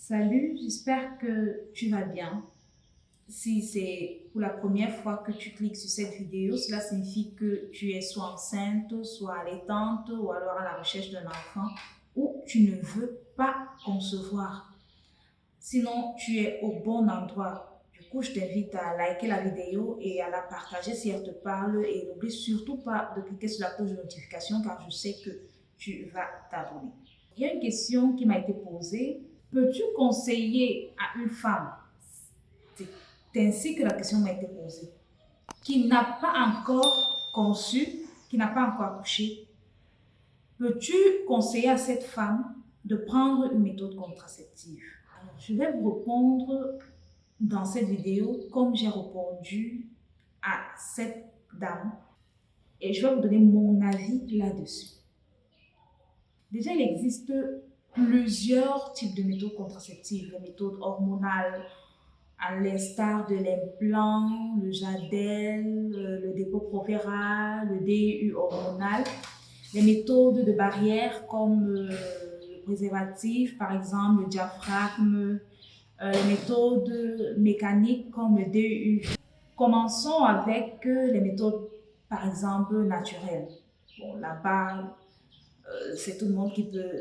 Salut, j'espère que tu vas bien. Si c'est pour la première fois que tu cliques sur cette vidéo, cela signifie que tu es soit enceinte, soit allaitante ou alors à la recherche d'un enfant ou tu ne veux pas concevoir. Sinon, tu es au bon endroit. Du coup, je t'invite à liker la vidéo et à la partager si elle te parle et n'oublie surtout pas de cliquer sur la cloche de notification car je sais que tu vas t'abonner. Il y a une question qui m'a été posée. Peux-tu conseiller à une femme, c'est ainsi que la question m'a été posée, qui n'a pas encore conçu, qui n'a pas encore accouché, peux-tu conseiller à cette femme de prendre une méthode contraceptive? Alors, je vais vous répondre dans cette vidéo comme j'ai répondu à cette dame et je vais vous donner mon avis là-dessus. Déjà, il existe plusieurs types de méthodes contraceptives, les méthodes hormonales, à l'instar de l'implant, le Jadel, le Depo-Provera, le DIU hormonal, les méthodes de barrière comme le préservatif, par exemple le diaphragme, les méthodes mécaniques comme le DIU. Commençons avec les méthodes, par exemple, naturelles. Bon, là-bas, c'est tout le monde qui peut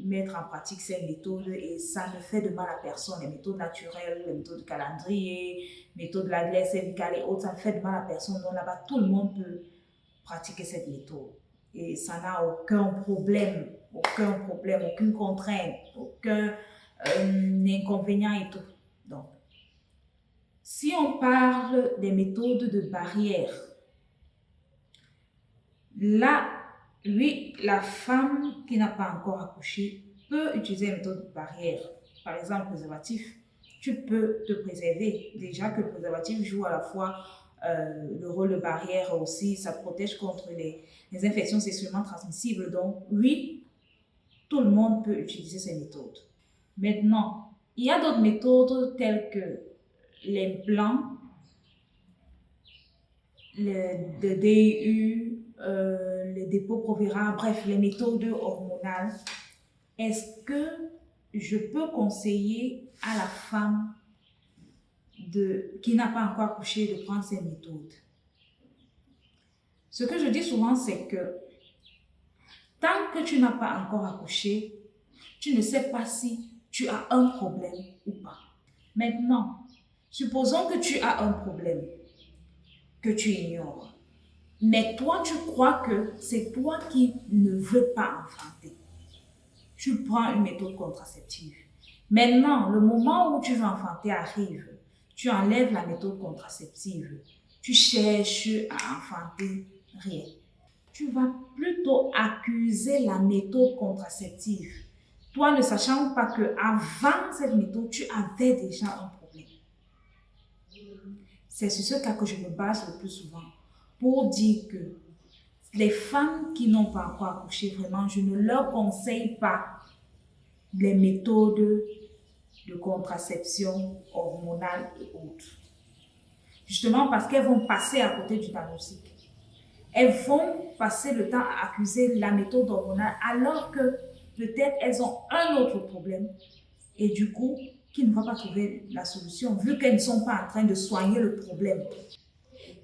mettre en pratique ces méthodes et ça ne fait de mal à personne. Les méthodes naturelles, les méthodes de calendrier, les méthodes de la glaise cervicale et autres, ça ne fait de mal à personne. Donc là-bas, tout le monde peut pratiquer cette méthode. Et ça n'a aucun problème, aucune contrainte, aucun inconvénient et tout. Donc, si on parle des méthodes de barrière, là, oui, la femme qui n'a pas encore accouché peut utiliser une méthode de barrière. Par exemple, préservatif, tu peux te préserver. Déjà que le préservatif joue à la fois le rôle de barrière aussi, ça protège contre les infections sexuellement transmissibles. Donc, oui, tout le monde peut utiliser ces méthodes. Maintenant, il y a d'autres méthodes telles que l'implant, le DIU, les Depo-Provera, bref, les méthodes hormonales. Est-ce que je peux conseiller à la femme qui n'a pas encore accouché de prendre ces méthodes? Ce que je dis souvent, c'est que tant que tu n'as pas encore accouché, tu ne sais pas si tu as un problème ou pas. Maintenant, supposons que tu as un problème que tu ignores. Mais toi, tu crois que c'est toi qui ne veux pas enfanter. Tu prends une méthode contraceptive. Maintenant, le moment où tu veux enfanter arrive. Tu enlèves la méthode contraceptive. Tu cherches à enfanter, rien. Tu vas plutôt accuser la méthode contraceptive. Toi, ne sachant pas qu'avant cette méthode, tu avais déjà un problème. C'est sur ce cas que je me base le plus souvent pour dire que les femmes qui n'ont pas encore accouché, vraiment, je ne leur conseille pas les méthodes de contraception hormonale et autres. Justement parce qu'elles vont passer à côté du diagnostic. Elles vont passer le temps à accuser la méthode hormonale alors que peut-être elles ont un autre problème et du coup, qui ne vont pas trouver la solution vu qu'elles ne sont pas en train de soigner le problème.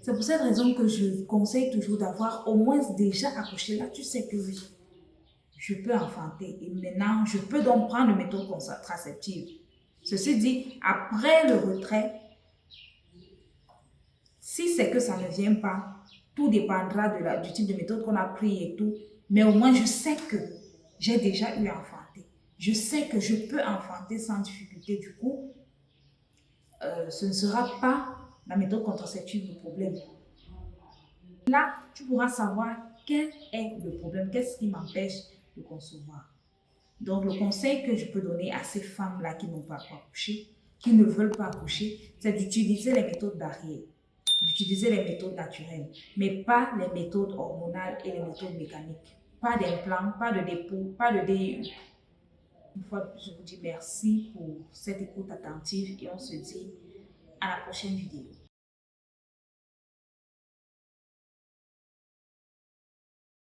C'est pour cette raison que je conseille toujours d'avoir au moins déjà accouché. Là, tu sais que oui, je peux enfanter et maintenant, je peux donc prendre une méthode contraceptive. Ceci dit, après le retrait, si c'est que ça ne vient pas, tout dépendra du type de méthode qu'on a pris et tout, mais au moins je sais que j'ai déjà eu à enfanter. Je sais que je peux enfanter sans difficulté. Du coup, ce ne sera pas la méthode contraceptive le problème. Là, tu pourras savoir quel est le problème, qu'est-ce qui m'empêche de concevoir. Donc, le conseil que je peux donner à ces femmes-là qui n'ont pas accouché, qui ne veulent pas accoucher, c'est d'utiliser les méthodes barrières, d'utiliser les méthodes naturelles, mais pas les méthodes hormonales et les méthodes mécaniques. Pas d'implant, pas de dépôt, pas de DIU. Une fois, je vous dis merci pour cette écoute attentive et on se dit à la prochaine vidéo.